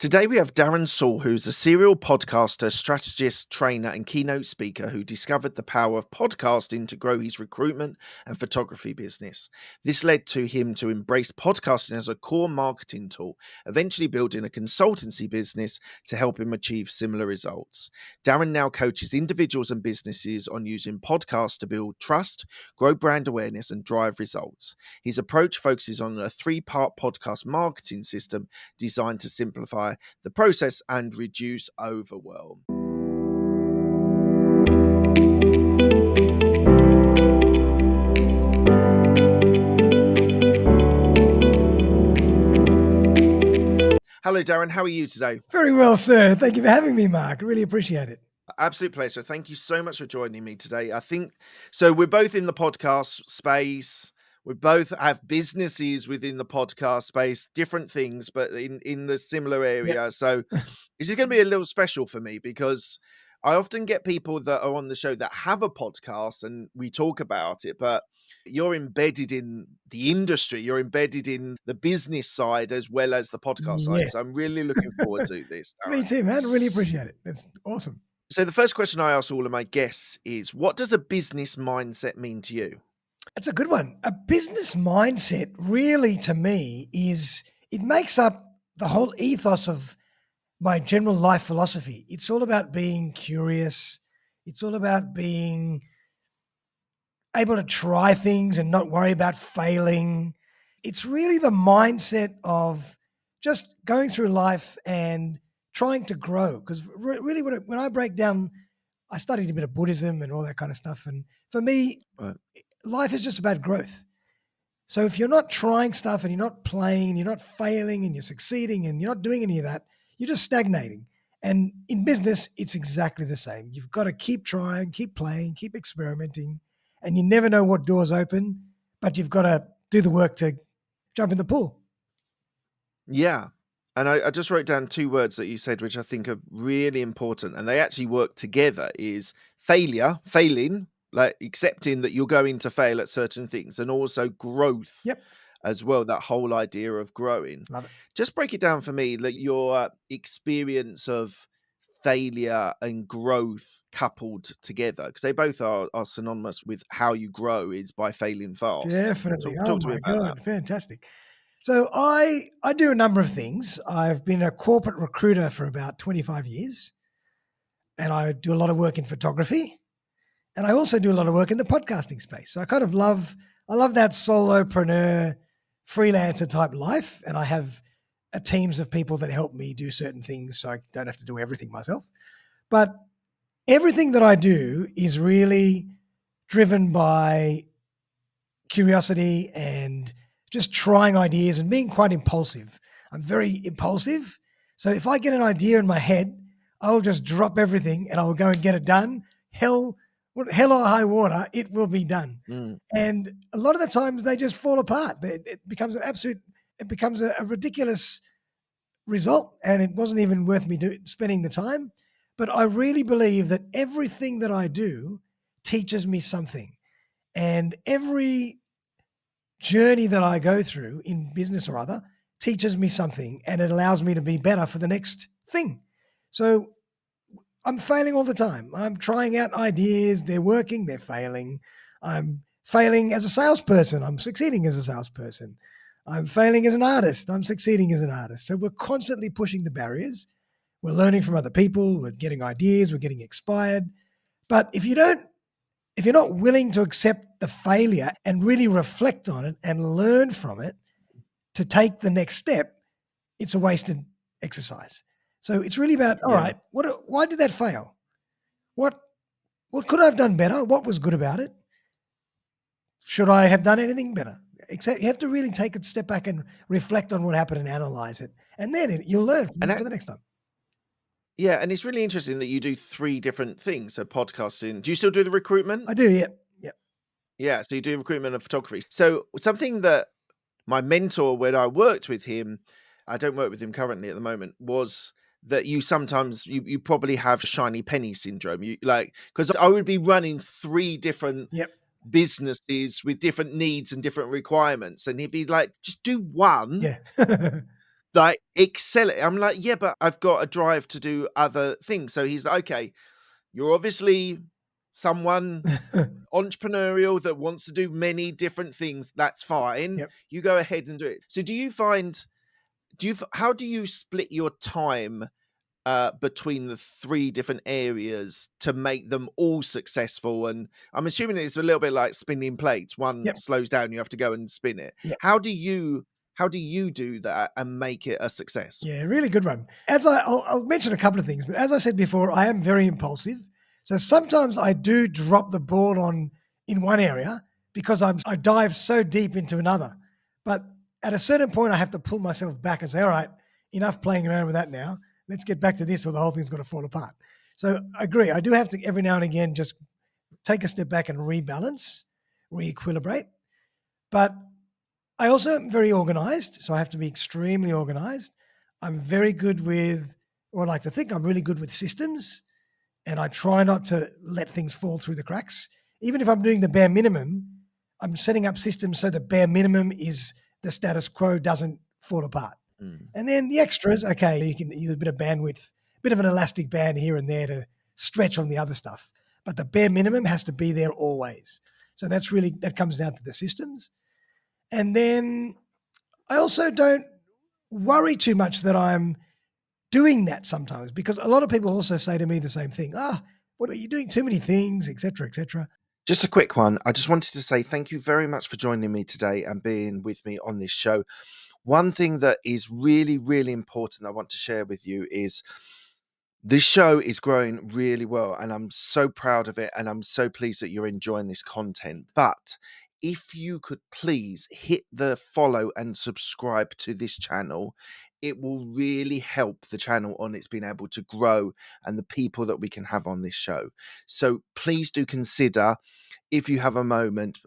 Today we have Darren Saul, who's a serial podcaster, strategist, trainer, and keynote speaker who discovered the power of podcasting to grow his recruitment and photography business. This led to him to embrace podcasting as a core marketing tool, eventually building a consultancy business to help him achieve similar results. Darren now coaches individuals and businesses on using podcasts to build trust, grow brand awareness, and drive results. His approach focuses on a three-part podcast marketing system designed to simplify the process and reduce overwhelm. Hello, Darren. How are you today? Very well, sir. Thank you for having me, Mark. I really appreciate it. Absolute pleasure. Thank you so much for joining me today. I think so. We're both in the podcast space. We both have businesses within the podcast space, different things, but in the similar Yep. area. So this is going to be a little special for me because I often get people that are on the show that have a podcast and we talk about it, but you're embedded in the industry, you're embedded in the business side as well as the podcast side. Yes. So I'm really looking forward to this, Me Darren. too, man. Really appreciate it. That's awesome. So the first question I ask all of my guests is, what does a business mindset mean to you? That's a good one. A business mindset really to me it makes up the whole ethos of my general life philosophy. It's all about being curious. It's all about being able to try things and not worry about failing. It's really the mindset of just going through life and trying to grow. Because really, when I break down, I studied a bit of Buddhism and all that kind of stuff. And for me, Right. life is just about growth. So if you're not trying stuff and you're not playing and you're not failing and you're succeeding and you're not doing any of that, you're just stagnating. And in business, it's exactly the same. You've got to keep trying, keep playing, keep experimenting, and you never know what doors open, but you've got to do the work to jump in the pool. Yeah. And I just wrote down two words that you said, which I think are really important, and they actually work together, is failing, like accepting that you're going to fail at certain things, and also growth Yep. as well, that whole idea of growing. Love it. Just break it down for me, like your experience of failure and growth coupled together, because they both are synonymous with how you grow is by failing fast. Definitely. Oh Talk to me my about that. God. Fantastic. So I do a number of things. I've been a corporate recruiter for about 25 years, and I do a lot of work in photography. And I also do a lot of work in the podcasting space. So I love that solopreneur, freelancer type life. And I have teams of people that help me do certain things so I don't have to do everything myself. But everything that I do is really driven by curiosity and just trying ideas and being quite impulsive. I'm very impulsive. So if I get an idea in my head, I'll just drop everything and I'll go and get it done. Hell or high water, it will be done. Mm. And a lot of the times they just fall apart. It becomes a ridiculous result, and it wasn't even worth me spending the time. But I really believe that everything that I do teaches me something, and every journey that I go through in business or other teaches me something, and it allows me to be better for the next thing. So I'm failing all the time. I'm trying out ideas. They're working, they're failing. I'm failing as a salesperson. I'm succeeding as a salesperson. I'm failing as an artist. I'm succeeding as an artist. So we're constantly pushing the barriers. We're learning from other people. We're getting ideas. We're getting inspired. But if you're not willing to accept the failure and really reflect on it and learn from it to take the next step, it's a wasted exercise. So it's really about, all right, why did that fail? What could I have done better? What was good about it? Should I have done anything better? Except you have to really take a step back and reflect on what happened and analyze it. And then you'll learn for the next time. Yeah, and it's really interesting that you do three different things. So podcasting. Do you still do the recruitment? I do, yeah. Yeah. Yeah, so you do recruitment and photography. So something that my mentor, when I worked with him, I don't work with him currently at the moment, was that you sometimes you probably have shiny penny syndrome. You like, because I would be running three different Yep. businesses with different needs and different requirements, and he'd be like, just do one Yeah. like, excel. I'm like, "Yeah, but I've got a drive to do other things." So he's like, "Okay, you're obviously someone entrepreneurial that wants to do many different things. That's fine. Yep. You go ahead and do it." So do you find how do you split your time between the three different areas to make them all successful? And I'm assuming it's a little bit like spinning plates. One Yep. slows down, you have to go and spin it. Yep. How do you do that and make it a success? Yeah, really good one. I'll mention a couple of things, but as I said before, I am very impulsive. So sometimes I do drop the ball on in one area because I dive so deep into another. But at a certain point, I have to pull myself back and say, all right, enough playing around with that now. Let's get back to this, or the whole thing's going to fall apart. So I agree. I do have to every now and again just take a step back and rebalance, re-equilibrate. But I also am very organized, so I have to be extremely organized. I'm very good with, or I like to think I'm really good with systems, and I try not to let things fall through the cracks. Even if I'm doing the bare minimum, I'm setting up systems so the bare minimum is the status quo doesn't fall apart. Mm. And then the extras, okay, you can use a bit of bandwidth, a bit of an elastic band here and there to stretch on the other stuff. But the bare minimum has to be there always. So that comes down to the systems. And then I also don't worry too much that I'm doing that sometimes, because a lot of people also say to me the same thing. What are you doing? Too many things, etc., etc. Just a quick one. I just wanted to say thank you very much for joining me today and being with me on this show. One thing that is really, really important I want to share with you is this show is growing really well, and I'm so proud of it, and I'm so pleased that you're enjoying this content. But if you could please hit the follow and subscribe to this channel, it will really help the channel on its being able to grow and the people that we can have on this show. So please do consider, if you have a moment,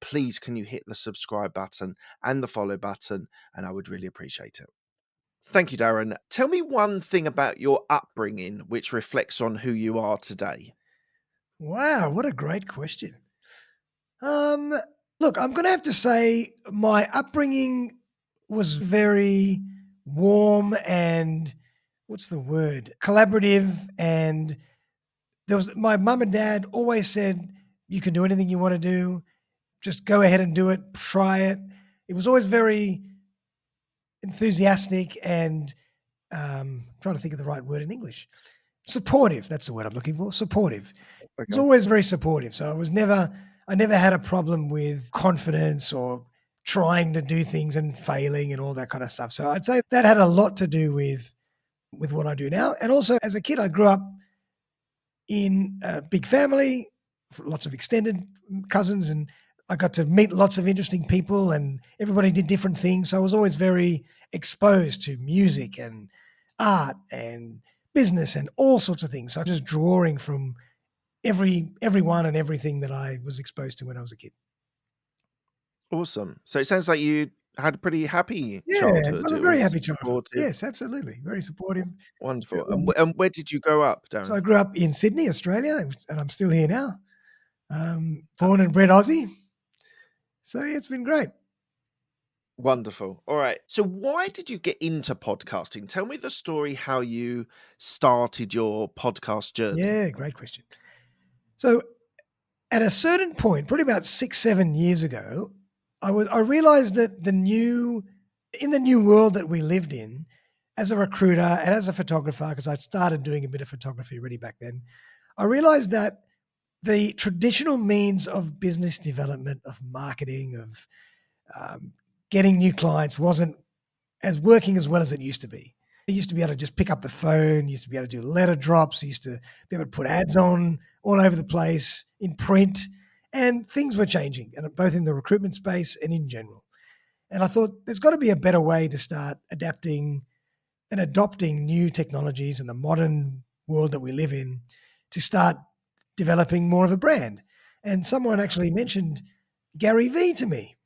please can you hit the subscribe button and the follow button, and I would really appreciate it. Thank you, Darren. Tell me one thing about your upbringing which reflects on who you are today. Wow, what a great question. Um, Look, I'm going to have to say my upbringing was very warm and what's the word? Collaborative. And there was my mum and dad always said, you can do anything you want to do. Just go ahead and do it, try it. It was always very enthusiastic and trying to think of the right word in English. Supportive. That's the word I'm looking for. Supportive. It was Okay. always very supportive. So I never had a problem with confidence or trying to do things and failing and all that kind of stuff. So I'd say that had a lot to do with what I do now. And also as a kid, I grew up in a big family, lots of extended cousins, and I got to meet lots of interesting people, and everybody did different things. So I was always very exposed to music and art and business and all sorts of things. So I'm just drawing from everyone and everything that I was exposed to when I was a kid. Awesome. So it sounds like you had a pretty happy Yeah, I childhood. was a It very was happy childhood. supportive, Yes, absolutely, very supportive. wonderful. And where did you grow up, So I Darren? grew up in Sydney, Australia, and I'm still here now. Ah, Born and bred Aussie. So yeah, it's been great. wonderful. All right. So why did you get into podcasting? Tell me the story how you started your podcast journey. Yeah, great question. So at a certain point, probably about 6, 7 years ago, I realized that in the new world that we lived in, as a recruiter and as a photographer, because I started doing a bit of photography already back then, I realized that the traditional means of business development, of marketing, of um, getting new clients wasn't as working as well as it used to be. I used to be able to just pick up the phone, used to be able to do letter drops, used to be able to put ads on all over the place in print, and things were changing, and both in the recruitment space and in general. And I thought there's got to be a better way to start adapting and adopting new technologies in the modern world that we live in to start developing more of a brand. And someone actually mentioned Gary Vee to me.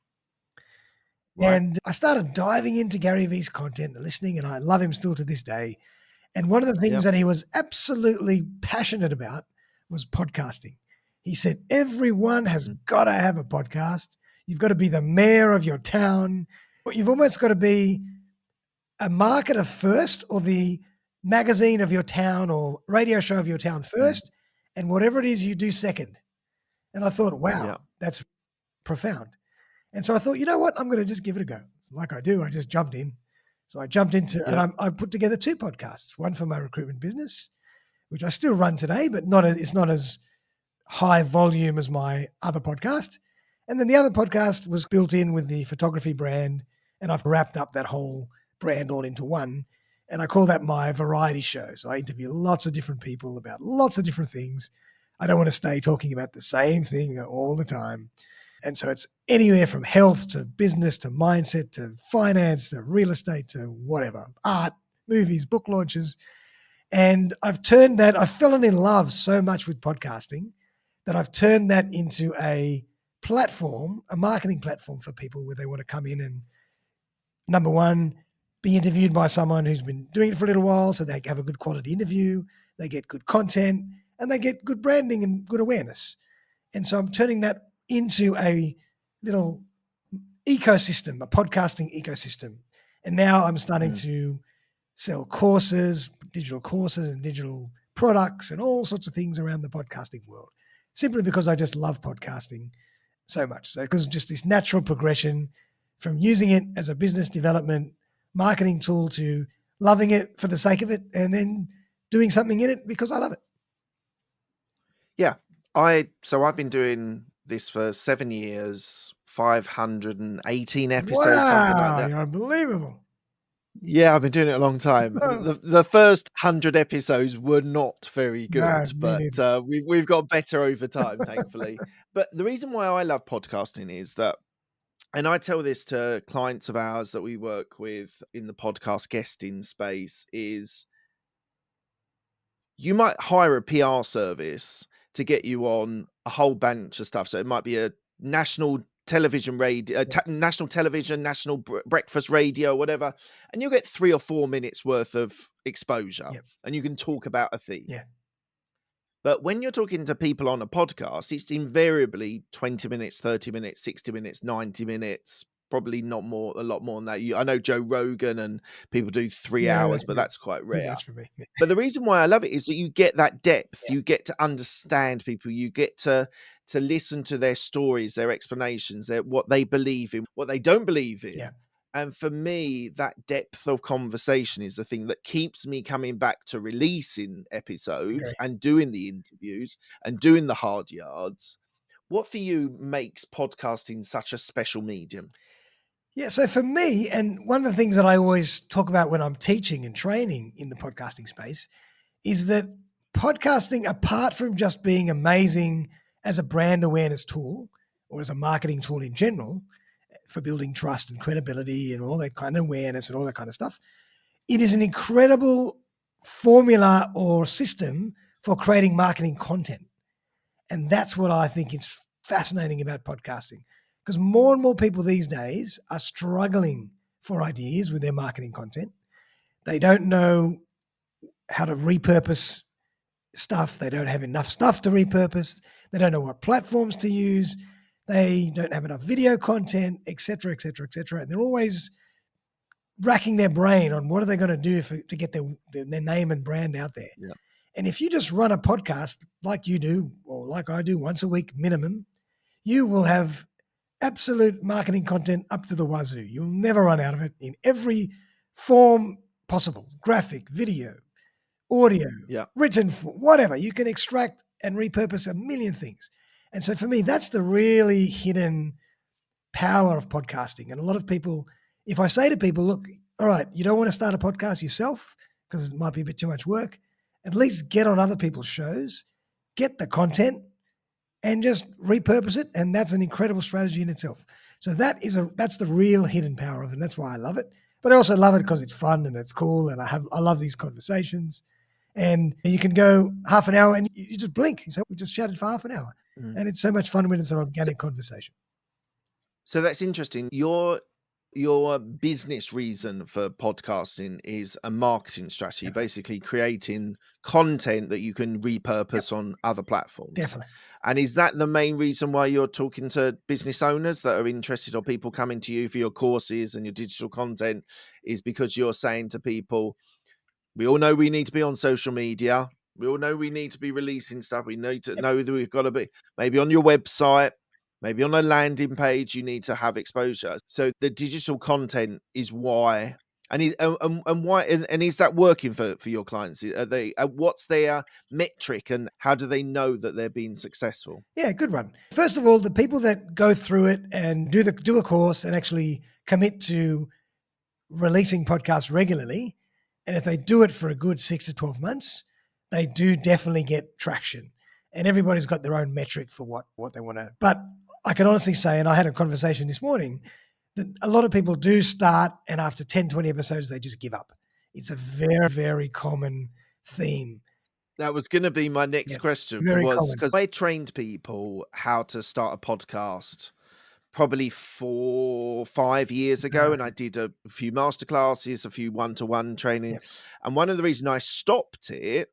Right. And I started diving into Gary Vee's content and listening, and I love him still to this day. And one of the things Yeah. that he was absolutely passionate about was podcasting. He said, everyone has Mhm. got to have a podcast. You've got to be the mayor of your town. You've almost got to be a marketer first, or the magazine of your town or radio show of your town Mm. first, and whatever it is you do second. And I thought, wow, Yeah. that's profound. And so I thought, you know what? I'm going to just give it a go. Like I do, I just jumped in. So I jumped into, Yeah. and I put together 2 podcasts, one for my recruitment business, which I still run today, but it's not as high volume as my other podcast. And then the other podcast was built in with the photography brand, and I've wrapped up that whole brand all into one. And I call that my variety show. So I interview lots of different people about lots of different things. I don't want to stay talking about the same thing all the time. And so it's anywhere from health to business to mindset to finance to real estate to whatever, art, movies, book launches. And I've fallen in love so much with podcasting that I've turned that into a platform, a marketing platform for people where they want to come in and, number one, be interviewed by someone who's been doing it for a little while, so they have a good quality interview, they get good content, and they get good branding and good awareness. And so I'm turning that into a little ecosystem, a podcasting ecosystem. And now I'm starting to sell courses, digital courses and digital products and all sorts of things around the podcasting world, simply because I just love podcasting so much. So because just this natural progression from using it as a business development marketing tool to loving it for the sake of it and then doing something in it because I love it. Yeah. So I've been doing this for 7 years, 518 episodes, something like Wow, that. you're unbelievable. Yeah, I've been doing it a long time. The first 100 episodes were not very No, good, me but neither. we've got better over time, thankfully. But the reason why I love podcasting is that, and I tell this to clients of ours that we work with in the podcast guesting space, is you might hire a PR service to get you on a whole bunch of stuff. So it might be a national television radio, national television, national breakfast radio, whatever, and you'll get 3 or 4 minutes worth of exposure, Yep. and you can talk about a theme. Yeah. But when you're talking to people on a podcast, it's invariably 20 minutes, 30 minutes, 60 minutes, 90 minutes, probably not more, a lot more than that. I know Joe Rogan and people do 3 Yeah, hours, that's but too, that's quite too rare. much for me. Yeah. But the reason why I love it is that you get that depth, Yeah. you get to understand people, you get to listen to their stories, their explanations, what they believe in, what they don't believe in. Yeah. And for me, that depth of conversation is the thing that keeps me coming back to releasing episodes Agree. and doing the interviews and doing the hard yards. What for you makes podcasting such a special medium? Yeah. So for me, and one of the things that I always talk about when I'm teaching and training in the podcasting space is that podcasting, apart from just being amazing as a brand awareness tool or as a marketing tool in general for building trust and credibility and all that kind of awareness and all that kind of stuff, it is an incredible formula or system for creating marketing content. And that's what I think is fascinating about podcasting, because more and more people these days are struggling for ideas with their marketing content. They don't know how to repurpose stuff. They don't have enough stuff to repurpose. They don't know what platforms to use. They don't have enough video content, et cetera, et cetera, et cetera. And they're always racking their brain on what are they going to do to get their name and brand out there. Yeah. And if you just run a podcast like you do, or like I do once a week minimum, you will have absolute marketing content up to the wazoo. You'll never run out of it in every form possible: graphic, video, audio, Yeah. written, whatever. You can extract and repurpose a million things. And so for me, that's the really hidden power of podcasting. And a lot of people, if I say to people, look, all right, you don't want to start a podcast yourself because it might be a bit too much work, at least get on other people's shows, get the content, and just repurpose it. And that's an incredible strategy in itself. So that's the real hidden power of it. And that's why I love it. But I also love it because it's fun and it's cool. And I love these conversations. And you can go half an hour and you just blink. You say, we just chatted for half an hour. Mm. And it's so much fun when it's an organic conversation. So that's interesting. Your business reason for podcasting is a marketing strategy, Definitely. basically creating content that you can repurpose on other platforms. Definitely. And is that the main reason why you're talking to business owners that are interested, or people coming to you for your courses and your digital content, is because you're saying to people, we all know we need to be on social media. We all know we need to be releasing stuff. We need to Yep. know that we've got to be maybe on your website, maybe on a landing page, you need to have exposure. So the digital content is why. And why and is that working for your clients? Are they what's their metric, and how do they know that they're being successful? Yeah, good one. First of all, the people that go through it and do a course and actually commit to releasing podcasts regularly, and if they do it for a good 6 to 12 months, they do definitely get traction. And everybody's got their own metric for what they want to. But I can honestly say, and I had a conversation this morning, that a lot of people do start, and after 10, 20 episodes, they just give up. It's a very, very common theme. That was going to be my next Yeah, question, very was common. because I trained people how to start a podcast probably 4 or 5 years ago, and I did a few masterclasses, a few one-to-one training. Yep. And one of the reasons I stopped it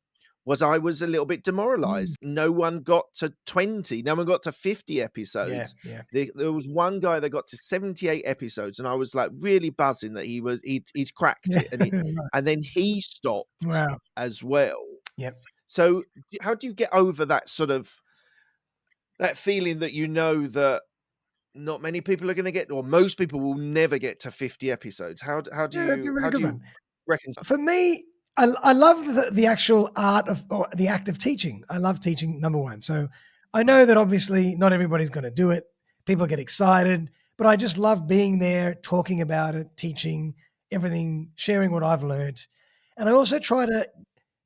was I was a little bit Mm. demoralized. No one got to 20, no one got to 50 Yeah, episodes. yeah. There was one guy that got to 78 episodes, and I was like really buzzing that he'd cracked Yeah. it, and then he stopped Wow. as well. Yep. So how do you get over that sort of that feeling that that not many people are going to get, or most people will never get to 50 episodes? Yeah, that's a really How do good you one. reconcile? For me, I love the actual art of, or the act of teaching. I love teaching, number one. So I know that obviously not everybody's going to do it. People get excited, but I just love being there, talking about it, teaching everything, sharing what I've learned. And I also try to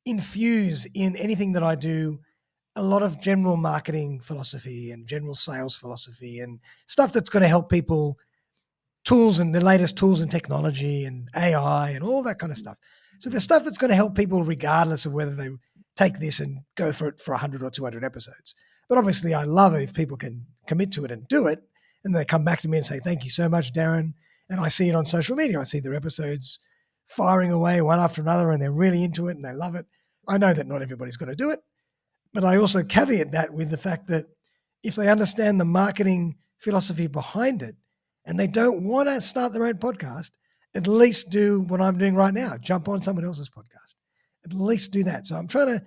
infuse in anything that I do a lot of general marketing philosophy and general sales philosophy and stuff that's going to help people, tools and the latest tools and technology and AI and all that kind of stuff. So the Mm, stuff that's going to help people regardless of whether they take this and go for it for 100 or 200 episodes. But obviously I love it if people can commit to it and do it, and they come back to me and say, thank you so much, Darren. And I see it on social media. I see their episodes firing away one after another, and they're really into it and they love it. I know that not everybody's going to do it, but I also caveat that with the fact that if they understand the marketing philosophy behind it and they don't want to start their own podcast, at least do what I'm doing right now, jump on someone else's podcast. At least do that. So I'm trying to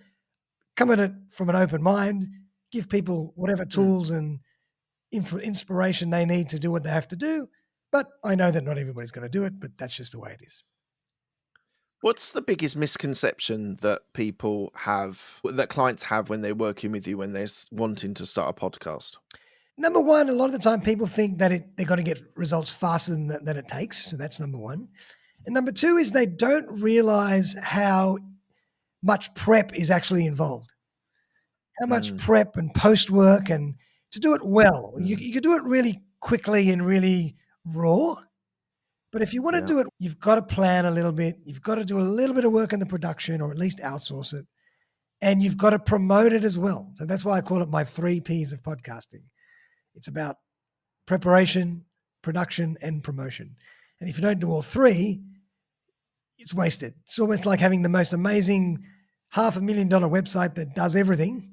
come at it from an open mind, give people whatever mm. tools and inspiration they need to do what they have to do. But I know that not everybody's going to do it, but that's just the way it is. What's the biggest misconception that that clients have when they're working with you, when they're wanting to start a podcast? Number one, a lot of the time people think that they're going to get results faster than it takes. So that's number one. And number two is they don't realize how much prep is actually involved, how much Mm, prep and post work, and to do it well. mm, You could do it really quickly and really raw. But if you want to yeah. do it, you've got to plan a little bit. You've got to do a little bit of work in the production, or at least outsource it. And you've got to promote it as well. So that's why I call it my 3 Ps of podcasting. It's about preparation, production, and promotion. And if you don't do all three, it's wasted. It's almost like having the most amazing $500,000 website that does everything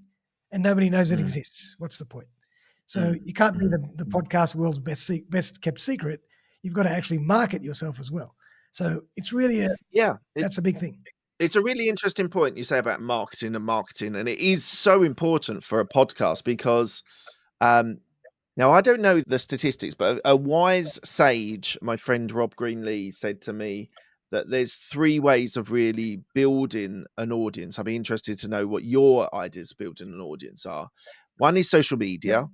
and nobody knows it Mm, exists. What's the point? So mm, you can't be mm. the podcast world's best kept secret. You've got to actually market yourself as well. So it's really Yeah, that's a big thing. it's a really interesting point you say about marketing, and it is so important for a podcast because um, now, I don't know the statistics, but a wise sage, my friend Rob Greenlee, said to me that there's 3 ways of really building an audience. I'd be interested to know what your ideas of building an audience are. One is social Yep. media.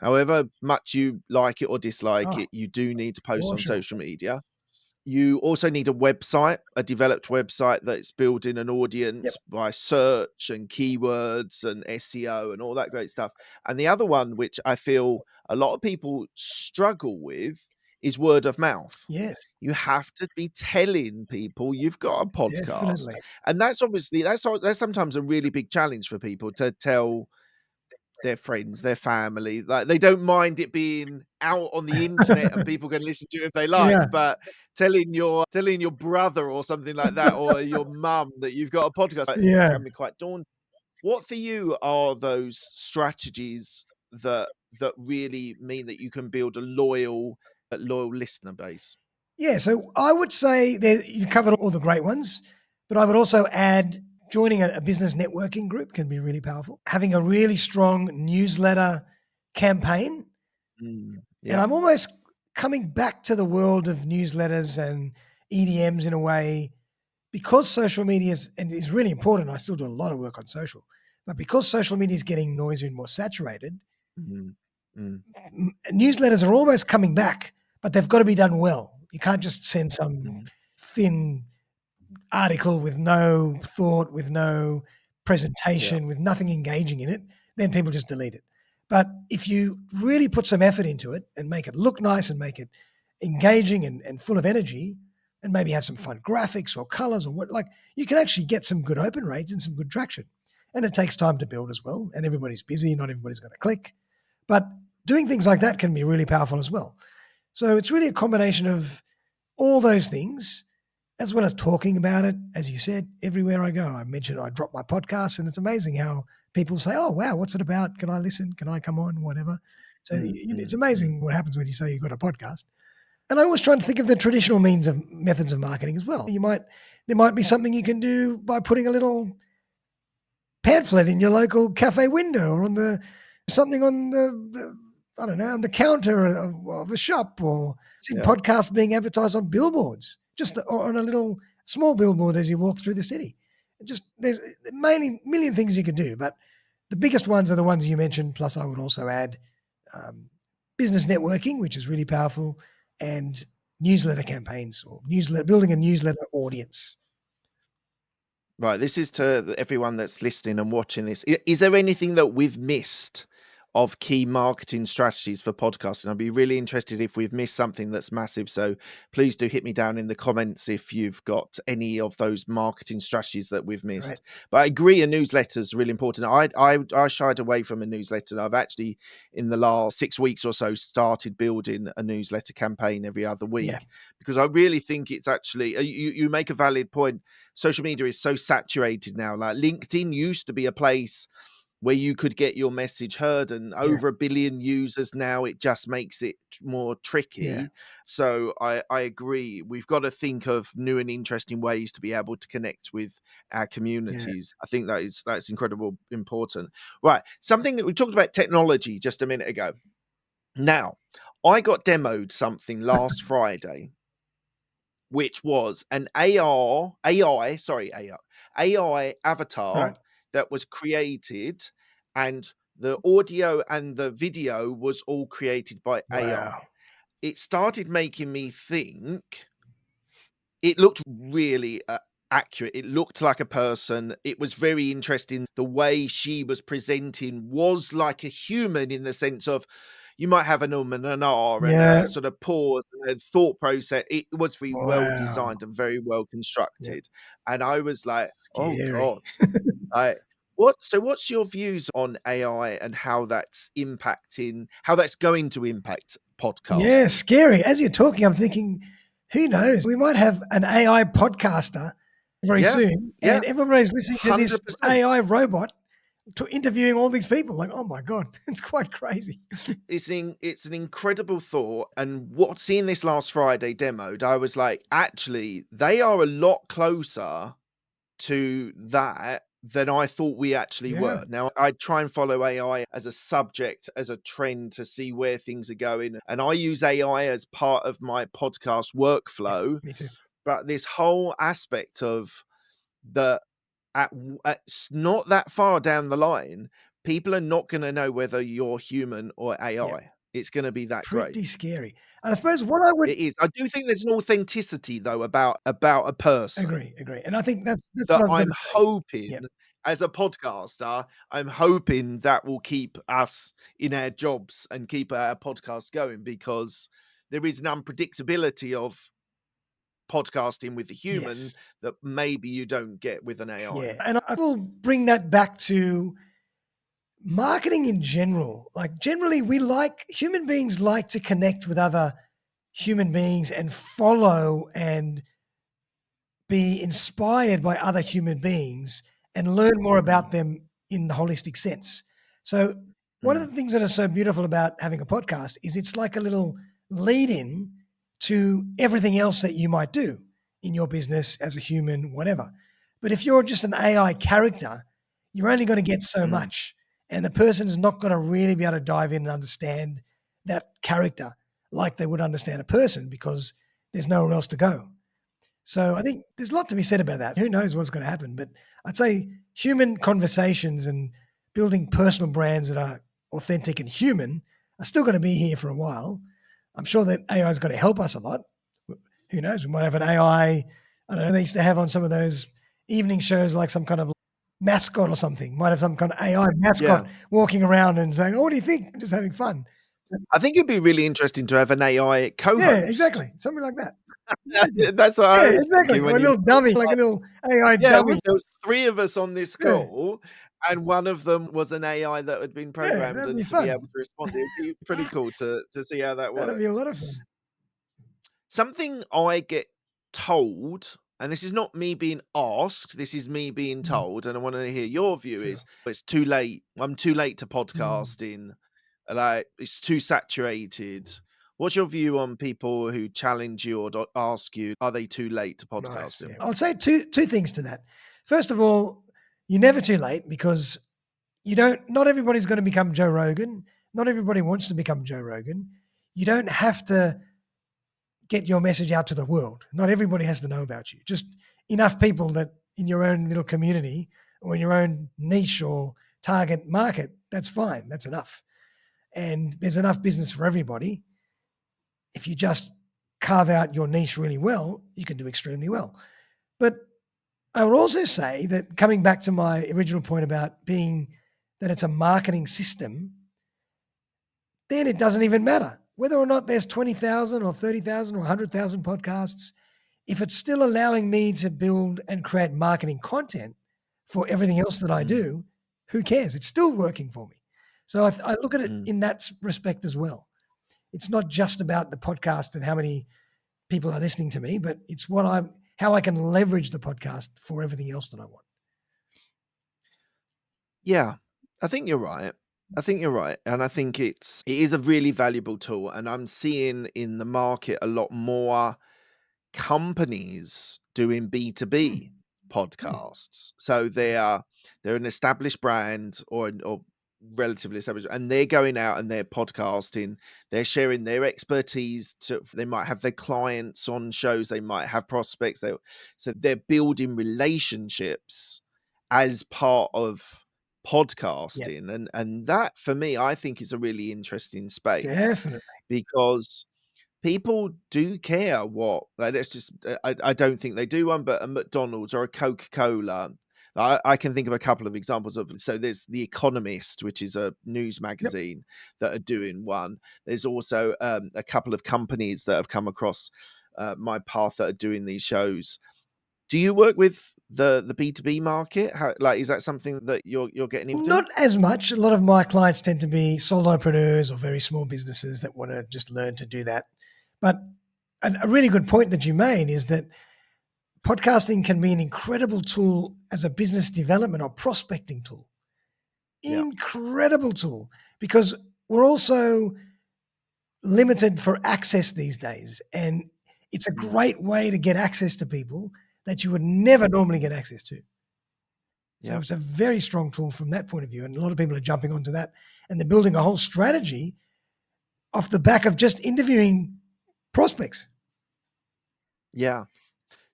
However much you like it or dislike Oh, it, you do need to post for on sure. social media. You also need a website, a developed website that's building an Yep. audience by search and keywords and SEO and all that great stuff. And the other one, which I feel a lot of people struggle with, is word of mouth. Yes, You have to be telling people you've got a podcast. definitely. And that's obviously that's sometimes a really big challenge for people to tell their friends, their family. Like they don't mind it being out on the internet and people can listen to it if they Yeah. like, but telling your brother or something like that, or your mum that you've got a podcast, like, Yeah. can be quite daunting. What for you are those strategies that really mean that you can build a loyal listener base? Yeah, so I would say that you covered all the great ones, but I would also add joining a business networking group can be really powerful. Having a really strong newsletter campaign. And Yeah. I'm almost coming back to the world of newsletters and EDMs in a way because social media is really important. I still do a lot of work on social, but because social media is getting noisier and more saturated, Mm, mm, newsletters are almost coming back, but they've got to be done well. You can't just send some mm. thin article with no thought, with no Yeah. presentation, with nothing engaging in it, then people just delete it. But if you really put some effort into it and make it look nice and make it engaging and full of energy, and maybe have some fun graphics or colors or what, like you can actually get some good open rates and some good traction. And it takes time to build as well. And everybody's busy, not everybody's going to click. But doing things like that can be really powerful as well. So it's really a combination of all those things as well as talking about it. As you said, everywhere I go, I drop my podcast, and it's amazing how people say, "Oh, wow, what's it about? Can I listen? Can I come on? Whatever." So Mm, it's mm, mm. amazing what happens when you say you've got a podcast. And I always try to think of the traditional methods of marketing as well. There might be something you can do by putting a little pamphlet in your local cafe window or on the something on the I don't know, on the counter of the shop, or see Yeah. podcasts being advertised on billboards, just or on a little small billboard as you walk through the city. Just there's mainly a million things you could do, but the biggest ones are the ones you mentioned. Plus, I would also add um, business networking, which is really powerful, and newsletter campaigns or newsletter building a newsletter audience. Right, this is to everyone that's listening and watching this. Is there anything that we've missed of key marketing strategies for podcasting? I'd be really interested if we've missed something that's massive. So please do hit me down in the comments if you've got any of those marketing strategies that we've Right? missed. But I agree, a newsletter is really important. I shied away from a newsletter. I've actually, in the last 6 weeks or so, started building a newsletter campaign every other Yeah. week because I really think it's actually, you make a valid point. Social media is so saturated now. Like LinkedIn used to be a place where you could get your message heard, and Yeah. over a billion users now, it just makes it more Yeah. tricky. So I agree. We've got to think of new and interesting ways to be able to connect with our Yeah. communities. I think that's incredible important. Right. Something that we talked about technology just a minute ago. Now, I got demoed something last Friday which was an AI Right. avatar that was created, and the audio and the video was all created by Wow. AI. It started making me think. It looked really, accurate. It looked like a person. It was very interesting. The way she was presenting was like a human in the sense of you might have an and an and a Yeah. sort of pause and a thought process. It was very well Wow. designed and very well Yeah. constructed. And I was like, "Oh Scary. god." I what's your views on AI and how that's going to impact Yeah, podcasting? scary. As you're talking, I'm thinking, who knows? We might have an AI podcaster very Yeah. soon, Yeah. and everybody's listening to this 100%. AI robot interviewing all these people. Like, oh my god, it's quite crazy. It's an incredible thought, and what seeing this last Friday demoed, I was like, actually, they are a lot closer to that than I thought we actually Yeah, were. Now, I try and follow AI as a subject, as a trend to see where things are going, and I use AI as part of my podcast yeah, workflow, me too. but this whole aspect of the not that far down the line, people are not going to know whether you're human or Yeah, AI. It's going to be that great. pretty scary. And I suppose what I would It is. I do think there's an authenticity though about a person agree, and I think that's that what I was going I'm to say. hoping, Yeah, as a podcaster, I'm hoping that will keep us in our jobs and keep our podcast going, because there is an unpredictability of podcasting with the human yes, that maybe you don't get with an AI. yeah, and I will bring that back to marketing in general. Like generally, we like human beings like to connect with other human beings and follow and be inspired by other human beings and learn more Mm, about them in the holistic sense. So one of the things that is so beautiful about having a podcast is it's like a little lead in to everything else that you might do in your business as a human, whatever. But if you're just an AI character, you're only going to get so much. And the person is not going to really be able to dive in and understand that character like they would understand a person because there's nowhere else to go. So I think there's a lot to be said about that. Who knows what's going to happen? But I'd say human conversations and building personal brands that are authentic and human are still going to be here for a while. I'm sure that AI is going to help us a lot. Who knows? We might have an AI. I don't know. They used to have on some of those evening shows like some kind of mascot or something. Might have some kind of AI mascot walking around and saying, "Oh, what do you think?" Just having fun. I think it'd be really interesting to have an AI co-host. Yeah, exactly. Something like that. That's what I was exactly. thinking Or when a you little dummy, like a little AI dummy. there was 3 of us on this Yeah, call, and one of them was an AI that had been yeah, programmed that'd be and to be fun. able to respond. It'd be pretty cool to see how that That'd be a worked. lot of fun. Something I get told, and this is not me being asked, this is me being told, and I want to hear your view, Sure. is it's too late. I'm too late to Mm. podcasting. Like it's too saturated. What's your view on people who challenge you or ask you, are they too late to Nice. podcasting? Yeah. I'll say two things to that. First of all, you're never too late because not everybody's going to become Joe Rogan. Not everybody wants to become Joe Rogan. You don't have to get your message out to the world. Not everybody has to know about you. Just enough people that in your own little community or in your own niche or target market, that's fine. That's enough. And there's enough business for everybody. If you just carve out your niche really well, you can do extremely well. But I would also say that coming back to my original point about being that it's a marketing system, then it doesn't even matter whether or not there's 20,000 or 30,000 or 100,000 podcasts. If it's still allowing me to build and create marketing content for everything else that I do, who cares? It's still working for me. So I look at it in that respect as well. It's not just about the podcast and how many people are listening to me, but it's how I can leverage the podcast for everything else that I want. Yeah, I think you're right. I think you're right. And I think it is a really valuable tool. And I'm seeing in the market a lot more companies doing B2B podcasts. So they're an established brand or relatively established, and they're going out and they're podcasting, they're sharing their expertise they might have their clients on shows, they might have prospects, so they're building relationships as part of Yep, podcasting. And that for me, I think is a really interesting space definitely. because people do care what like let's just I don't think they do one, but a McDonald's or a Coca-Cola. I can think of a couple of examples of, so there's The Economist, which is a news Yep. magazine that are doing one. There's also a couple of companies that have come across my path that are doing these shows. Do you work with the B2B market? How, like, is that something that you're getting into? Not as much. A lot of my clients tend to be solopreneurs or very small businesses that want to just learn to do that. But a really good point that you made is that podcasting can be an incredible tool as a business development or prospecting tool. Yeah. Incredible tool because we're also limited for access these days. And it's a great way to get access to people that you would never normally get access to. So Yeah. it's a very strong tool from that point of view. And a lot of people are jumping onto that and they're building a whole strategy off the back of just interviewing prospects. Yeah.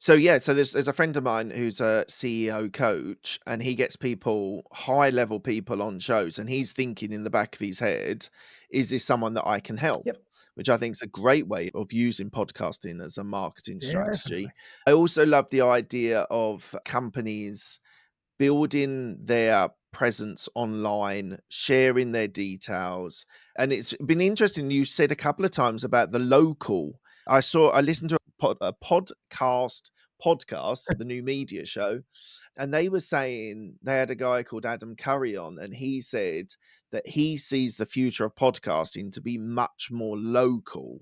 So yeah, so there's a friend of mine who's a CEO coach, and he gets people, high level people, on shows, and he's thinking in the back of his head, is this someone that I can help? Yep. Which I think is a great way of using podcasting as a marketing Definitely. strategy. I also love the idea of companies building their presence online, sharing their details. And it's been interesting. You said a couple of times about the local. I listened to a podcast, the new media show, and they were saying they had a guy called Adam Curry on, and he said that he sees the future of podcasting to be much more local.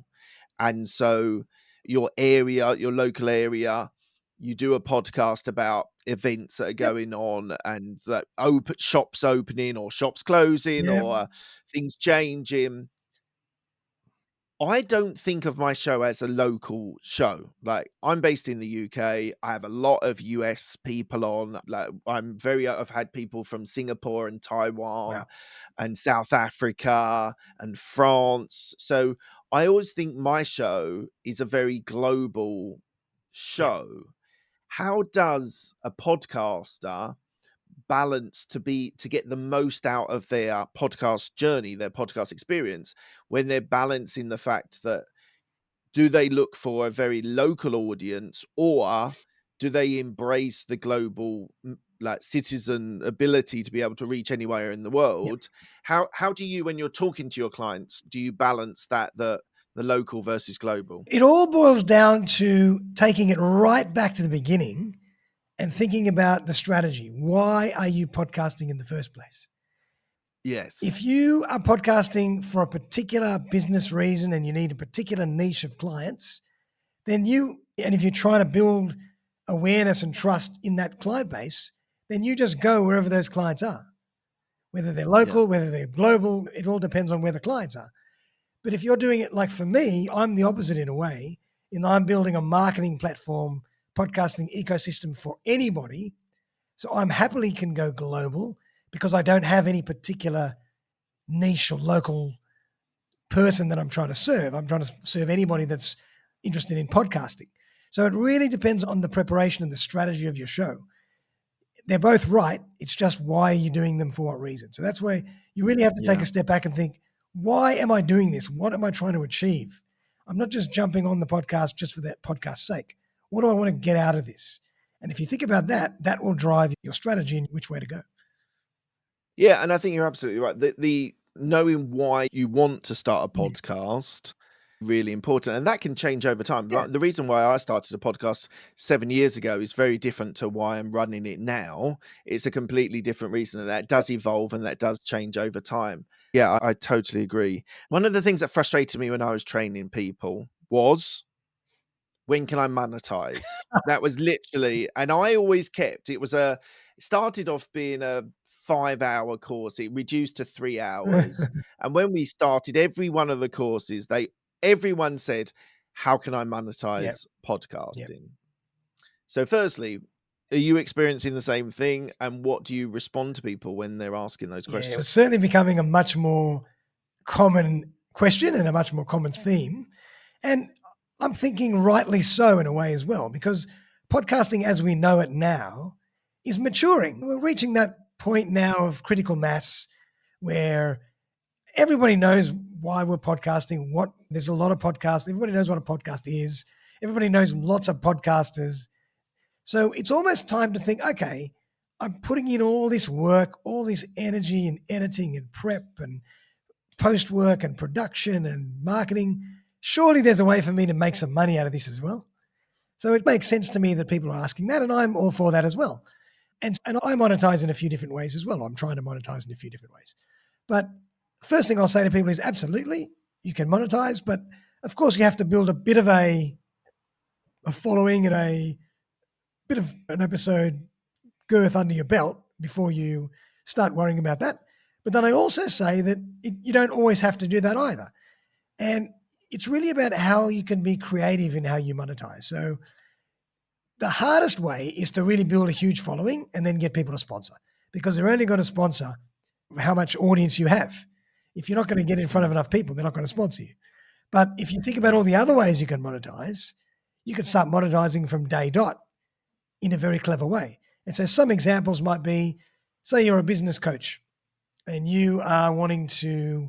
And so your area, your local area, you do a podcast about events that are Yep. going on and that shops opening or shops closing Yeah. or things changing. I don't think of my show as a local show. Like, I'm based in the UK. I have a lot of US people on. Like, I've had people from Singapore and Taiwan Wow. and South Africa and France. So I always think my show is a very global Yeah. show. How does a podcaster balance to get the most out of their podcast journey, their podcast experience, when they're balancing the fact that do they look for a very local audience, or do they embrace the global like citizen ability to be able to reach anywhere in the Yeah. world? How do you, when you're talking to your clients, do you balance that, the local versus global? It all boils down to taking it right back to the beginning and thinking about the strategy. Why are you podcasting in the first place? Yes. If you are podcasting for a particular business reason and you need a particular niche of clients, and if you're trying to build awareness and trust in that client base, then you just go wherever those clients are, whether they're Yeah. local, whether they're global, it all depends on where the clients are. But if you're doing it like for me, I'm the opposite in a way, in that I'm building a marketing platform, podcasting ecosystem for anybody. So I'm happily can go global because I don't have any particular niche or local person that I'm trying to serve. I'm trying to serve anybody that's interested in podcasting. So it really depends on the preparation and the strategy of your show. They're both right. It's just why are you doing them for what reason? So that's where you really have to take Yeah. a step back and think, why am I doing this? What am I trying to achieve? I'm not just jumping on the podcast just for that podcast's sake. What do I want to get out of this? And if you think about that, that will drive your strategy and which way to go. Yeah, and I think you're absolutely right. The knowing why you want to start a Mm. podcast, really important, and that can change over time. Yeah. Like, the reason why I started a podcast 7 years ago is very different to why I'm running it now. It's a completely different reason, and that does evolve and that does change over time. Yeah, I totally agree. One of the things that frustrated me when I was training people was, when can I monetize? That was literally, and I always kept it started off being a 5-hour course. It reduced to 3 hours. And when we started every one of the courses, everyone said, how can I Yeah. monetize Yeah. podcasting? So firstly, are you experiencing the same thing? And what do you respond to people when they're asking those Yeah. questions? It's certainly becoming a much more common question and a much more common theme. And I'm thinking rightly so in a way as well, because podcasting as we know it now is maturing. We're reaching that point now of critical mass where everybody knows why we're podcasting, what there's a lot of podcasts. Everybody knows what a podcast is. Everybody knows lots of podcasters. So it's almost time to think, okay, I'm putting in all this work, all this energy and editing and prep and post work and production and marketing. Surely there's a way for me to make some money out of this as well. So it makes sense to me that people are asking that, and I'm all for that as well. And I monetize in a few different ways as well. I'm trying to monetize in a few different ways. But the first thing I'll say to people is absolutely, you can monetize, but of course you have to build a bit of a following and a bit of an episode girth under your belt before you start worrying about that. But then I also say that you don't always have to do that either. And it's really about how you can be creative in how you monetize. So the hardest way is to really build a huge following and then get people to sponsor, because they're only going to sponsor how much audience you have. If you're not going to get in front of enough people, they're not going to sponsor you. But if you think about all the other ways you can monetize, you can start monetizing from day dot in a very clever way. And so some examples might be, say you're a business coach and you are wanting to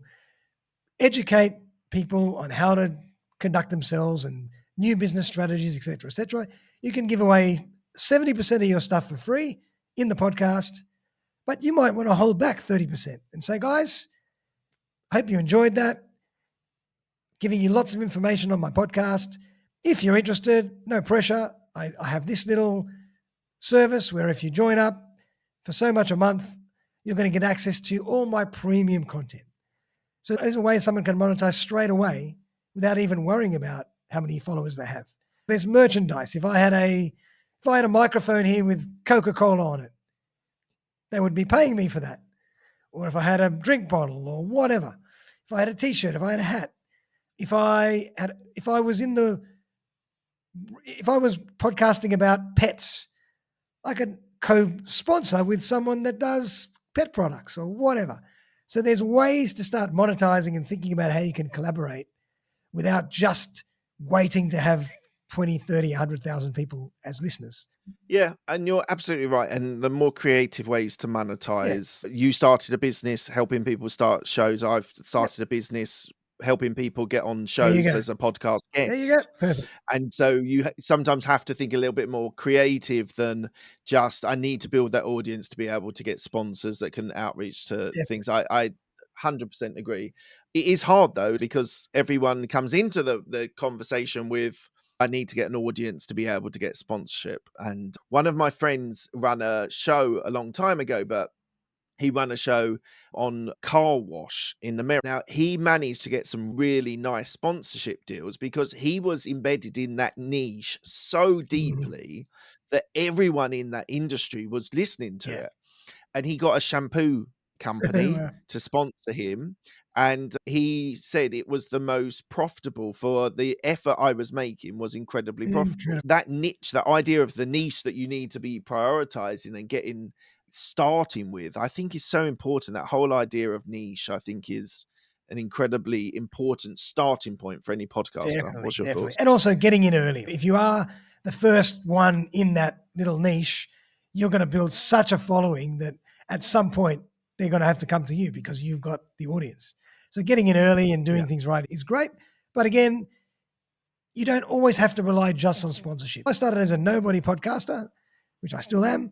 educate people on how to conduct themselves and new business strategies, et cetera, et cetera. You can give away 70% of your stuff for free in the podcast, but you might want to hold back 30% and say, guys, I hope you enjoyed that. Giving you lots of information on my podcast. If you're interested, no pressure. I have this little service where if you join up for so much a month, you're going to get access to all my premium content. So there's a way someone can monetize straight away without even worrying about how many followers they have. There's merchandise. If I had a If I had a microphone here with Coca-Cola on it, they would be paying me for that. Or if I had a drink bottle or whatever, if I had a t-shirt, if I had a hat, if I was podcasting about pets, I could co-sponsor with someone that does pet products or whatever. So there's ways to start monetizing and thinking about how you can collaborate without just waiting to have 20, 30, 100,000 people as listeners. Yeah, and you're absolutely right. And the more creative ways to monetize. You started a business helping people start shows. I've started a business helping people get on There you shows go. as a podcast There you go. guest. Perfect. And so you sometimes have to think a little bit more creative than just, I need to build that audience to be able to get sponsors that can outreach to Definitely. things. I 100% agree. It is hard though, because everyone comes into the conversation with, I need to get an audience to be able to get sponsorship. And one of my friends ran a show a long time ago, but he ran a show on car wash in America. Now, he managed to get some really nice sponsorship deals because he was embedded in that niche so deeply that everyone in that industry was listening to Yeah. it. And he got a shampoo company Wow. to sponsor him. And he said it was the most profitable, for the effort I was making was incredibly profitable. Incredible. That niche, that idea of the niche that you need to be prioritizing and getting starting with, I think is so important. That whole idea of niche, I think, is an incredibly important starting point for any podcaster. Definitely, What's your definitely. thoughts? And also getting in early. If you are the first one in that little niche, you're going to build such a following that at some point they're going to have to come to you because you've got the audience. So getting in early and doing Yeah. things right is great. But again, you don't always have to rely just on sponsorship. I started as a nobody podcaster, which I still am,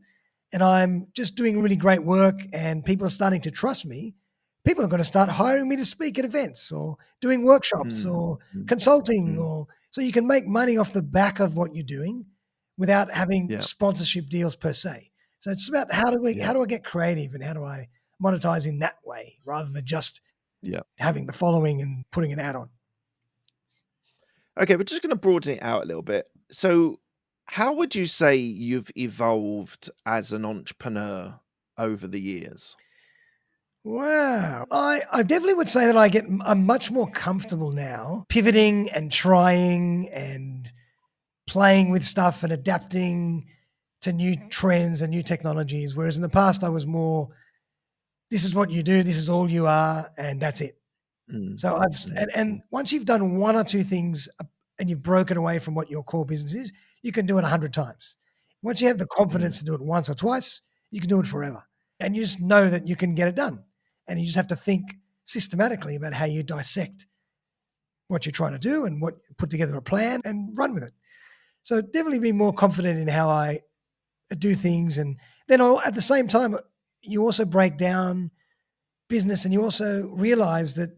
and I'm just doing really great work and people are starting to trust me. People are going to start hiring me to speak at events or doing workshops Mm, or mm, consulting, mm. or so you can make money off the back of what you're doing without having Yeah. sponsorship deals per se. So it's about how do Yeah. I get creative and how do I monetize in that way rather than just Yeah. having the following and putting an ad on. Okay, we're just going to broaden it out a little bit. So, how would you say you've evolved as an entrepreneur over the years? Wow. I definitely would say that I'm much more comfortable now pivoting and trying and playing with stuff and adapting to new trends and new technologies. Whereas in the past, I was more, this is what you do, this is all you are, and that's it. Mm, So mm, and mm, once you've done one or two things and you've broken away from what your core business is, you can do it 100 times. Once you have the mm, confidence to do it once or twice, you can do it forever. And you just know that you can get it done. And you just have to think systematically about how you dissect what you're trying to do and what put together a plan and run with it. So definitely be more confident in how I do things. And then at the same time, you also break down business and you also realize that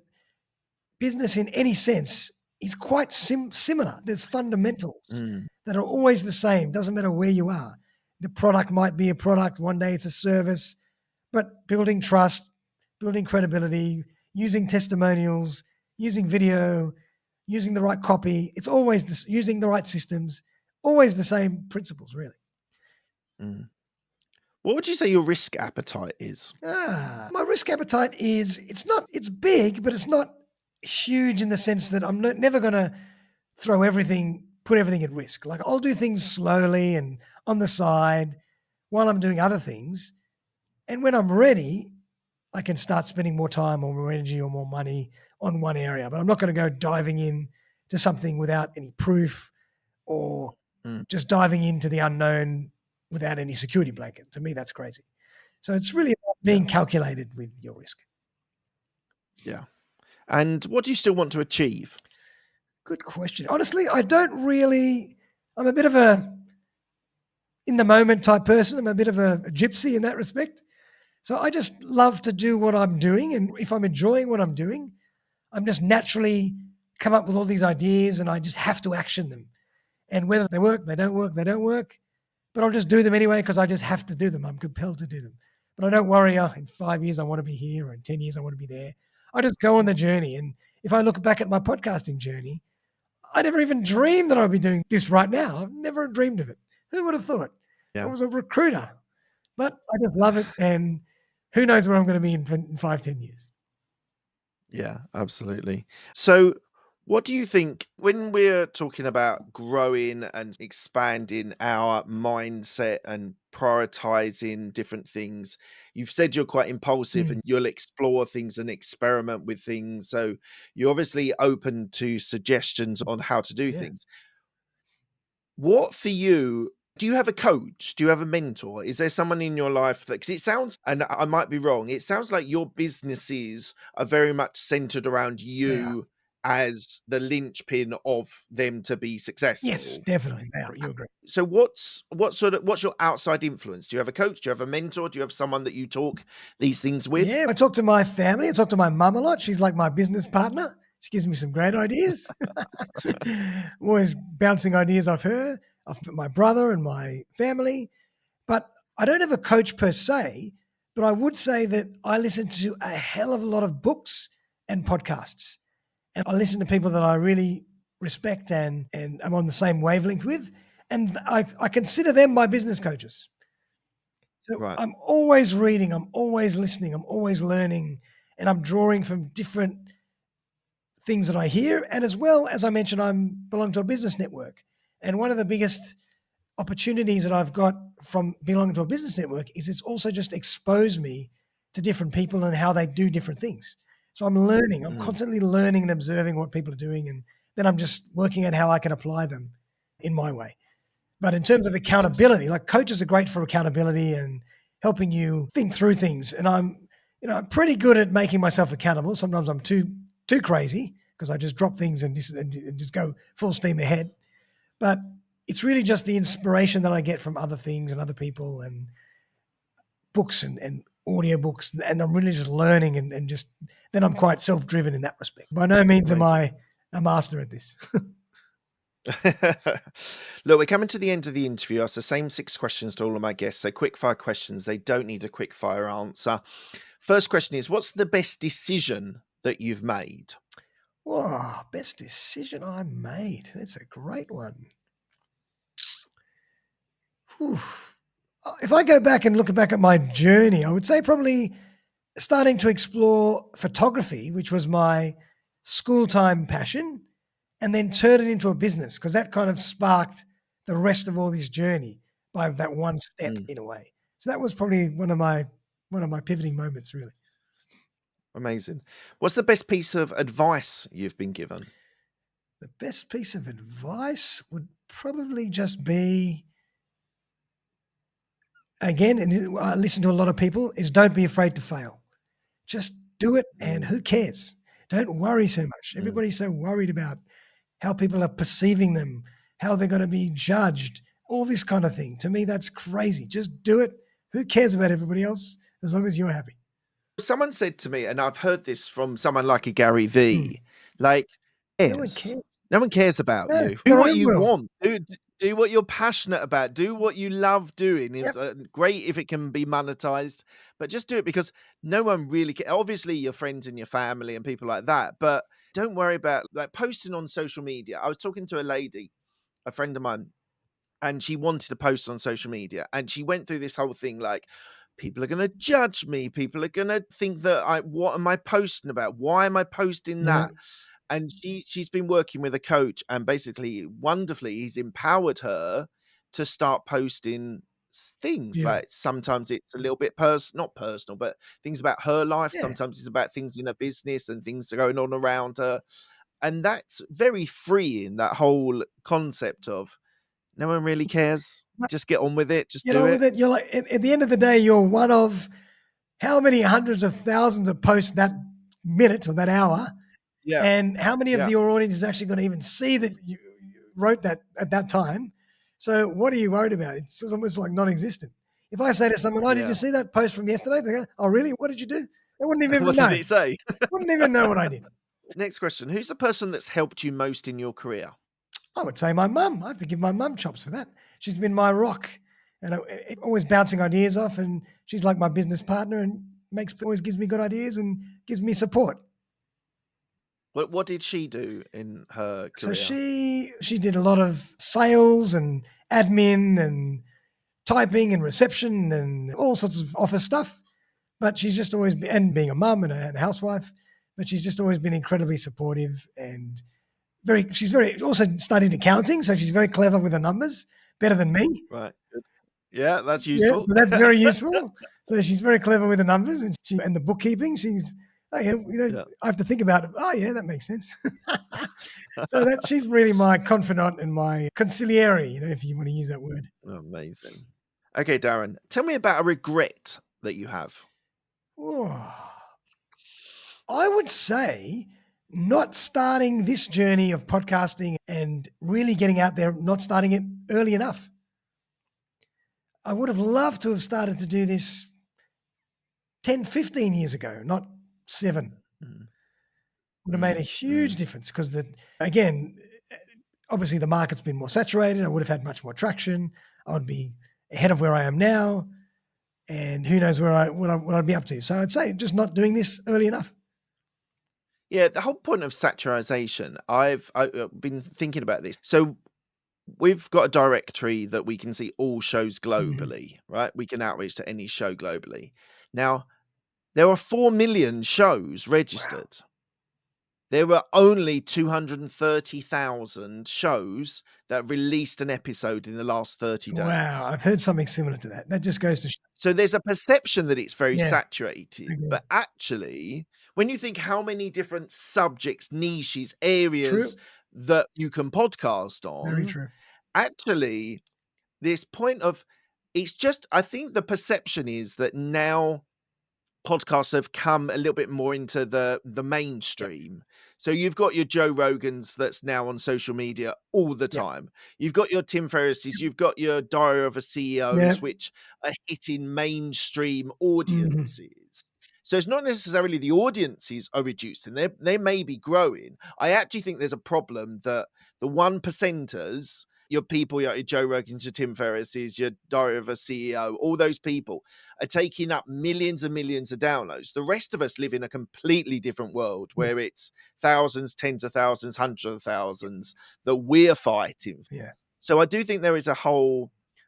business in any sense is quite similar. There's fundamentals mm, that are always the same. Doesn't matter where you are. The product might be a product, one day it's a service, but building trust, building credibility, using testimonials, using video, using the right copy. It's always this, using the right systems, always the same principles, really. mm. What would you say your risk appetite is? My risk appetite is it's big, but it's not huge in the sense that I'm never going to put everything at risk. Like I'll do things slowly and on the side while I'm doing other things. And when I'm ready, I can start spending more time or more energy or more money on one area. But I'm not going to go diving in to something without any proof or Mm, just diving into the unknown without any security blanket. To me, that's crazy. So it's really about yeah, being calculated with your risk. yeah. And what do you still want to achieve? Good question. Honestly, I don't really. I'm a bit of a in the moment type person. I'm a bit of a gypsy in that respect. So I just love to do what I'm doing. And if I'm enjoying what I'm doing, I'm just naturally come up with all these ideas and I just have to action them. And whether they work, they don't work, they don't work. But I'll just do them anyway because I just have to do them. I'm compelled to do them. But I don't worry, in 5 years I want to be here, or in 10 years I want to be there. I just go on the journey. And if I look back at my podcasting journey, I never even dreamed that I'd be doing this right now. I've never dreamed of it. Who would have thought? I Yeah. was a recruiter, but I just love it. And who knows where I'm going to be in 5, 10 years. Yeah, absolutely. So, what do you think when we're talking about growing and expanding our mindset and prioritizing different things? You've said you're quite impulsive Mm, and you'll explore things and experiment with things. So, you're obviously open to suggestions on how to do yeah. things. What for you, do you have a coach? Do you have a mentor? Is there someone in your life that, because it sounds, and I might be wrong, it sounds like your businesses are very much centered around They are. you as the linchpin of them to be Yes, successful. definitely. They are. You agree. So what's your outside influence? Do you have a coach? Do you have a mentor? Do you have someone that you talk these things with? Yeah, I talk to my family. I talk to my mum a lot. She's like my business partner. She gives me some great ideas. I'm always bouncing ideas off her, off my brother and my family. But I don't have a coach per se, but I would say that I listen to a hell of a lot of books and podcasts. And I listen to people that I really respect and I'm on the same wavelength with. And I consider them my business coaches. So Right. I'm always reading, I'm always listening, I'm always learning, and I'm drawing from different things that I hear. And as well, as I mentioned, I'm belong to a business network. And one of the biggest opportunities that I've got from belonging to a business network is it's also just exposed me to different people and how they do different things. So I'm learning, I'm Mm, constantly learning and observing what people are doing. And then I'm just working out how I can apply them in my way. But in terms of fantastic. accountability, like coaches are great for accountability and helping you think through things. And I'm pretty good at making myself accountable. Sometimes I'm too crazy because I just drop things and just go full steam ahead. But it's really just the inspiration that I get from other things and other people and books and audio books. And I'm really just learning and just then I'm quite self-driven in that respect. By no means am Amazing. I a master at this. Look, we're coming to the end of the interview. I ask the same 6 questions to all of my guests. So quick fire questions. They don't need a quick fire answer. First question is, what's the best decision that you've made? Whoa, best decision I made. That's a great one. Whew. If I go back and look back at my journey, I would say probably starting to explore photography, which was my school time passion, and then turn it into a business because that kind of sparked the rest of all this journey by that one step Mm, in a way. So that was probably one of my pivoting moments, really. amazing. What's the best piece of advice you've been given? The best piece of advice would probably just be again, and I listen to a lot of people, is don't be afraid to fail. Just do it, and Mm, who cares? Don't worry so much. mm. Everybody's so worried about how people are perceiving them, how they're going to be judged, all this kind of thing. To me, that's crazy. Just do it. Who cares about everybody else as long as you're happy? Someone said to me, and I've heard this from someone like a Gary Hmm. V, like, No one cares. cares. No one cares about No, you. Do your what own you world. want. Do what you're passionate about. Do what you love doing. Yep. It's great if it can be monetized, but just do it because no one really obviously your friends and your family and people like that, but don't worry about like posting on social media. I was talking to a lady, a friend of mine, and she wanted to post on social media and she went through this whole thing like people are going to judge me, people are going to think that I what am I posting about, why am I posting Yeah. that? And she's been working with a coach and basically wonderfully he's empowered her to start posting things Beautiful. like sometimes it's a little bit not personal but things about her life, Yeah. sometimes it's about things in her business and things that are going on around her, and that's very freeing, that whole concept of no one really cares. Just get on with it. Just Get do on it. with it. You're like, at the end of the day, you're one of how many hundreds of thousands of posts that minute or that hour. Yeah, And how many of yeah, your audience is actually going to even see that you wrote that at that time? So what are you worried about? It's just almost like non-existent. If I say to someone, "Oh, did you yeah. see that post from yesterday?" They go, "Oh, really? What did you do?" They wouldn't even What did know. it say? Wouldn't even know what I did. Next question. Who's the person that's helped you most in your career? I would say my mum. I have to give my mum chops for that. She's been my rock, and always bouncing ideas off. And she's like my business partner, and always gives me good ideas and gives me support. What did she do in her So career? she did a lot of sales and admin and typing and reception and all sorts of office stuff. But she's just always been, and being a mum and a housewife, but she's just always been incredibly supportive and she's also studied accounting, so she's very clever with the numbers, better than me. Right. Good. Yeah, that's Yeah, useful. so that's very useful. So she's very clever with the numbers and the bookkeeping. She's, oh yeah, Yeah. I have to think about it. Oh yeah, that makes sense. So she's really my confidant and my consigliere, if you want to use that word. Amazing. Okay, Darren, tell me about a regret that you have. Oh, I would say not starting this journey of podcasting and really getting out there, not starting it early enough. I would have loved to have started to do this 10, 15 years ago, not 7. Mm. Would have made a huge difference because, again, obviously the market's been more saturated. I would have had much more traction. I would be ahead of where I am now, and who knows what I'd be up to. So I'd say just not doing this early enough. Yeah, the whole point of saturation, I've been thinking about this. So we've got a directory that we can see all shows globally, right? We can outreach to any show globally. Now, there are 4 million shows registered. Wow. There were only 230,000 shows that released an episode in the last 30 days. Wow, I've heard something similar to that. That just goes to show. So there's a perception that it's very Yeah, saturated, but actually, when you think how many different subjects, niches, areas that you can podcast very on, true. actually, this point of it's just, I think the perception is that now podcasts have come a little bit more into the mainstream. So you've got your Joe Rogans that's now on social media all the time. You've got your Tim Ferrisses, you've got your Diary of a CEOs, which are hitting mainstream audiences. So it's not necessarily the audiences are reducing; they may be growing. I actually think there's a problem that the 1%ers, your people, your Joe Rogans, your Tim Ferrisses, your Diary of a CEO, all those people are taking up millions and millions of downloads. The rest of us live in a completely different world where it's thousands, tens of thousands, hundreds of thousands that we're fighting. Yeah. So I do think there is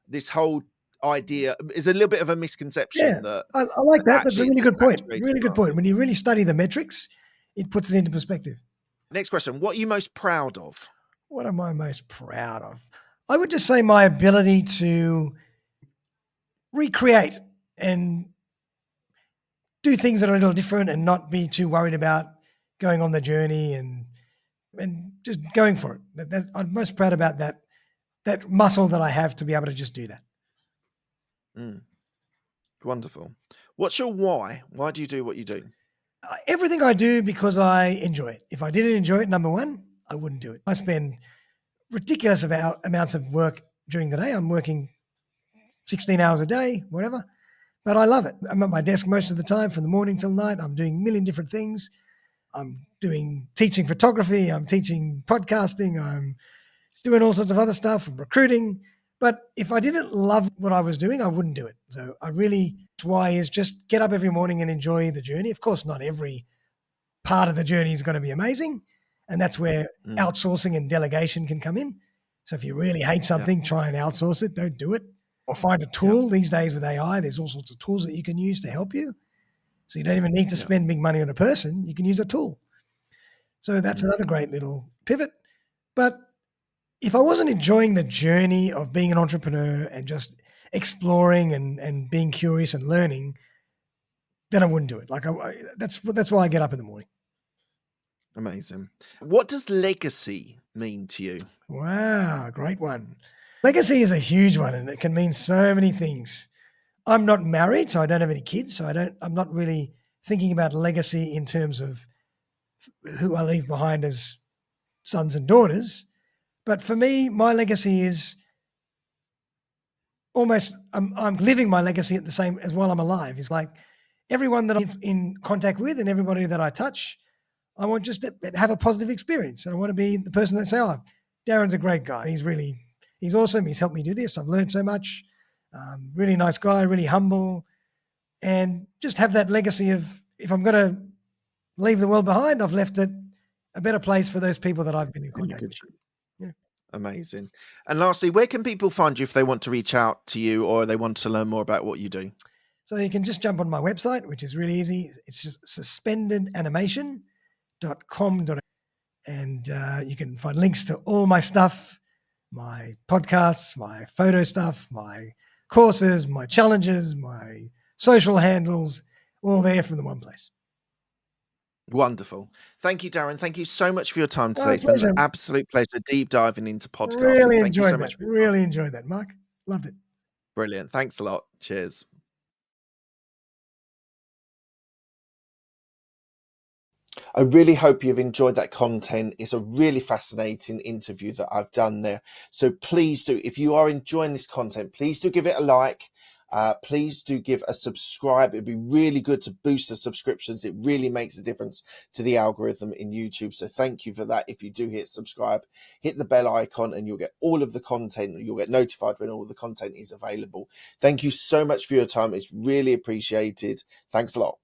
this whole idea is a little bit of a misconception that I like that. That's a actually really it's good point. saturated Really good point. When you really study the metrics, it puts it into perspective. Next question. What are you most proud of? What am I most proud of? I would just say my ability to recreate and do things that are a little different and not be too worried about going on the journey and just going for it. I'm most proud about that muscle that I have to be able to just do that. Wonderful. What's your why? Why do you do what you do? Everything I do because I enjoy it. If I didn't enjoy it, number one, I wouldn't do it. I spend ridiculous amounts of work during the day. I'm working 16 hours a day, whatever, but I love it. I'm at my desk most of the time from the morning till night. I'm doing a million different things. I'm teaching photography. I'm teaching podcasting. I'm doing all sorts of other stuff, recruiting. But if I didn't love what I was doing, I wouldn't do it. So why is just get up every morning and enjoy the journey. Of course, not every part of the journey is going to be amazing. And that's where outsourcing and delegation can come in. So if you really hate something, try and outsource it. Don't do it. Or find a tool. These days with AI, there's all sorts of tools that you can use to help you. So you don't even need to spend big money on a person. You can use a tool. So that's another great little pivot. But if I wasn't enjoying the journey of being an entrepreneur and just exploring and being curious and learning, then I wouldn't do it. That's why I get up in the morning. Amazing. What does legacy mean to you? Wow, great one. Legacy is a huge one, and it can mean so many things. I'm not married, so I don't have any kids, so I'm not really thinking about legacy in terms of who I leave behind as sons and daughters. But for me, my legacy is almost I'm living my legacy at the same as while I'm alive. It's like everyone that I'm in contact with and everybody that I touch, I want just to have a positive experience. And I want to be the person that say, oh, Darren's a great guy. He's awesome. He's helped me do this. I've learned so much. Really nice guy, really humble. And just have that legacy of if I'm going to leave the world behind, I've left it a better place for those people that I've been in contact with. Yeah. Amazing. And lastly, where can people find you if they want to reach out to you or they want to learn more about what you do? So you can just jump on my website, which is really easy. It's just suspendedanimation.com.au. And you can find links to all my stuff, my podcasts, my photo stuff, my courses, my challenges, my social handles, all there from the one place. Wonderful. Thank you, Darren. Thank you so much for your time today. Oh, It's been an pleasure. absolute pleasure deep diving into podcasting. Really Thank you so enjoyed that. much for your time. Really enjoyed that, Mark. Loved it. Brilliant. Thanks a lot. Cheers. I really hope you've enjoyed that content. It's a really fascinating interview that I've done there. So please do, if you are enjoying this content, please do give it a like. Please do give a subscribe. It'd be really good to boost the subscriptions. It really makes a difference to the algorithm in YouTube. So thank you for that. If you do hit subscribe, hit the bell icon and you'll get all of the content. You'll get notified when all the content is available. Thank you so much for your time. It's really appreciated. Thanks a lot.